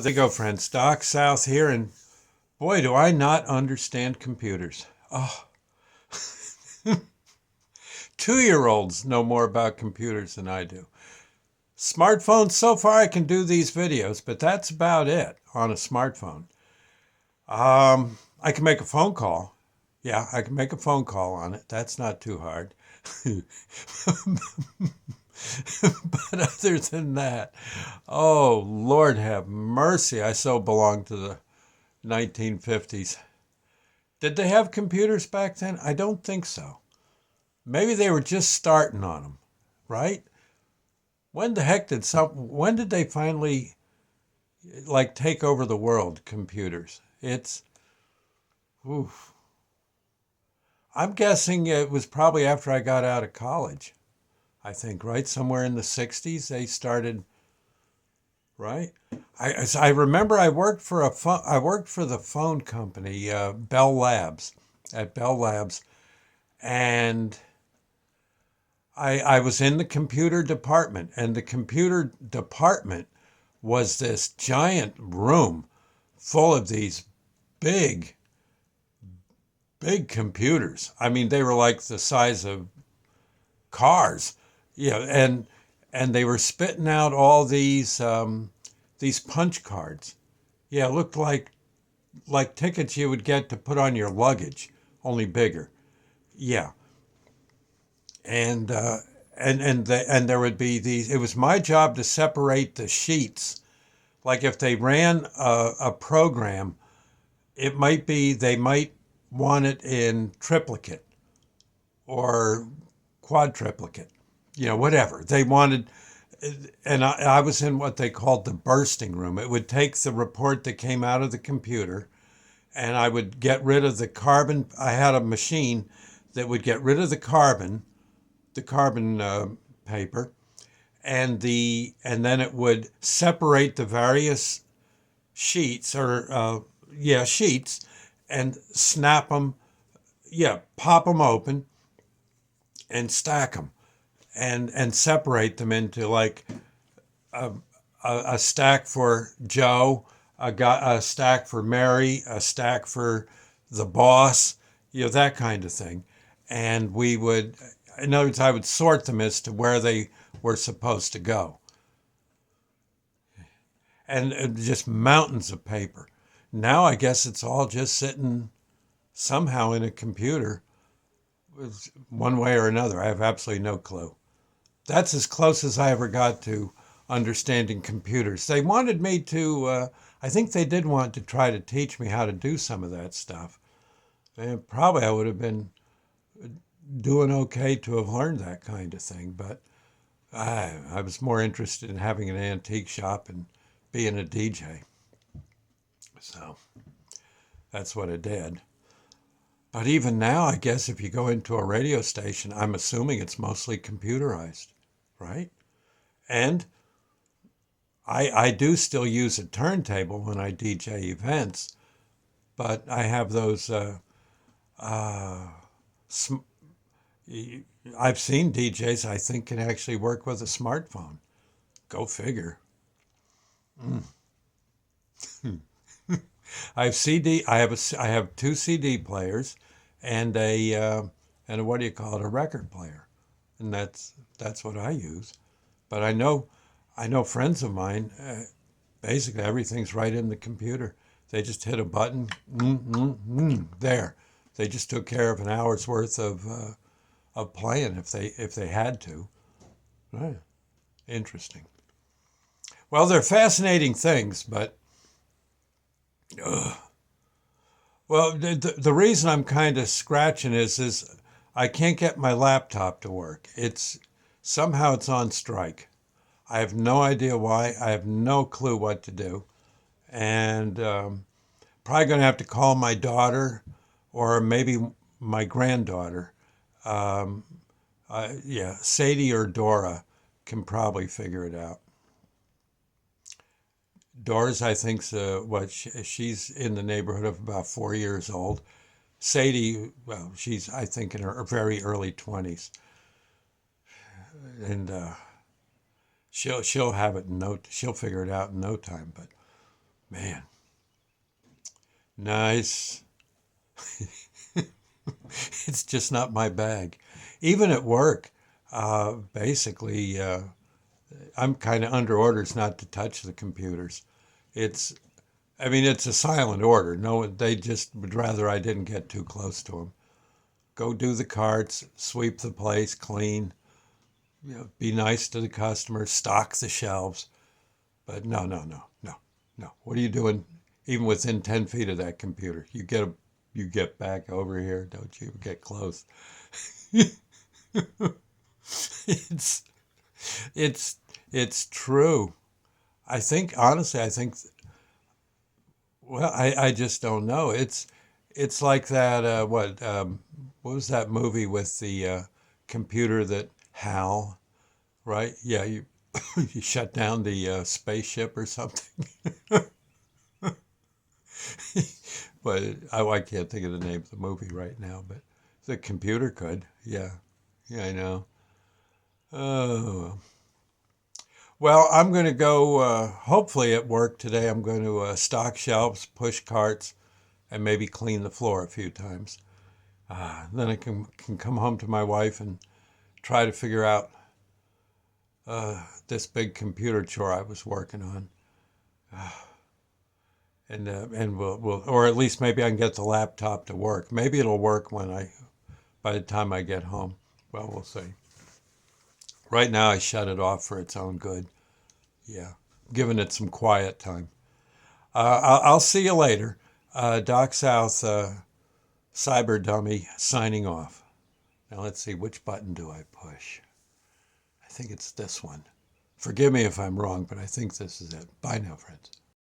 There you go, friends. Doc South here, and boy, do I not understand computers. Oh, 2-year-olds know more about computers than I do. Smartphones, so far I can do these videos, but that's about it on a smartphone. I can make a phone call. Yeah, I can make a phone call on it. That's not too hard. But other than that, oh, Lord have mercy, I so belong to the 1950s. Did they have computers back then? I don't think so. Maybe they were just starting on them, right? When did they finally like take over the world, computers? Oof. I'm guessing it was probably after I got out of college. I think, right? Somewhere in the 60s they started, right? I remember I worked for the phone company, Bell Labs, at Bell Labs, and I was in the computer department, and the computer department was this giant room full of these big, big computers. I mean, they were like the size of cars, yeah, and they were spitting out all these punch cards. Yeah, it looked like tickets you would get to put on your luggage, only bigger. Yeah, and and there would be these. It was my job to separate the sheets. Like if they ran a program, it might be they might want it in triplicate or quadruplicate, whatever they wanted. And I was in what they called the bursting room. It would take the report that came out of the computer, and I would get rid of the carbon. I had a machine that would get rid of the carbon paper, and then it would separate the various sheets sheets, and snap them, pop them open and stack them, and separate them into like a stack for Joe, a stack for Mary, a stack for the boss, that kind of thing. And we would, in other words, I would sort them as to where they were supposed to go, and just mountains of paper. Now I guess it's all just sitting somehow in a computer, one way or another. I have absolutely no clue. That's as close as I ever got to understanding computers. They wanted me to, I think they did want to try to teach me how to do some of that stuff. And probably I would have been doing okay to have learned that kind of thing, but I was more interested in having an antique shop and being a DJ. So that's what I did. But even now, I guess if you go into a radio station, I'm assuming it's mostly computerized, right? And I do still use a turntable when I DJ events, but I have those. Uh, sm- I've seen DJs I think can actually work with a smartphone. Go figure. I have CD. I have two CD players, and a what do you call it? A record player, and that's what I use. But I know friends of mine. Basically, everything's right in the computer. They just hit a button. There. They just took care of an hour's worth of playing if they had to. Right. Interesting. Well, they're fascinating things, but well, the reason I'm kind of scratching is I can't get my laptop to work. It's on strike. I have no idea why. I have no clue what to do, and probably going to have to call my daughter or maybe my granddaughter. Um, yeah, Sadie or Dora can probably figure it out. Dora's, I think, she's in the neighborhood of about 4 years old. Sadie, well, she's I think in her very early 20s, and she'll have it in no, she'll figure it out in no time. But Man, nice. It's just not my bag. Even at work, basically, I'm kind of under orders not to touch the computers. It's, I mean, it's a silent order. No, they just would rather I didn't get too close to them. Go do the carts, sweep the place, clean, be nice to the customers, stock the shelves. But no, no, no, no, no. What are you doing even within 10 feet of that computer? You get back over here. Don't you get close. It's, it's, it's true. I think, honestly, well, I just don't know. It's like that, what was that movie with the computer that HAL, right? Yeah, you shut down the spaceship or something. But I can't think of the name of the movie right now, but the computer could. Yeah, yeah, I know. Oh, well, I'm going to go, hopefully at work today, I'm going to stock shelves, push carts, and maybe clean the floor a few times. Then I can come home to my wife and try to figure out this big computer chore I was working on. And we'll, or at least maybe I can get the laptop to work. Maybe it'll work by the time I get home. Well, we'll see. Right now, I shut it off for its own good. Yeah, giving it some quiet time. I'll see you later. Doc South, Cyber Dummy, signing off. Now let's see, which button do I push? I think it's this one. Forgive me if I'm wrong, but I think this is it. Bye now, friends.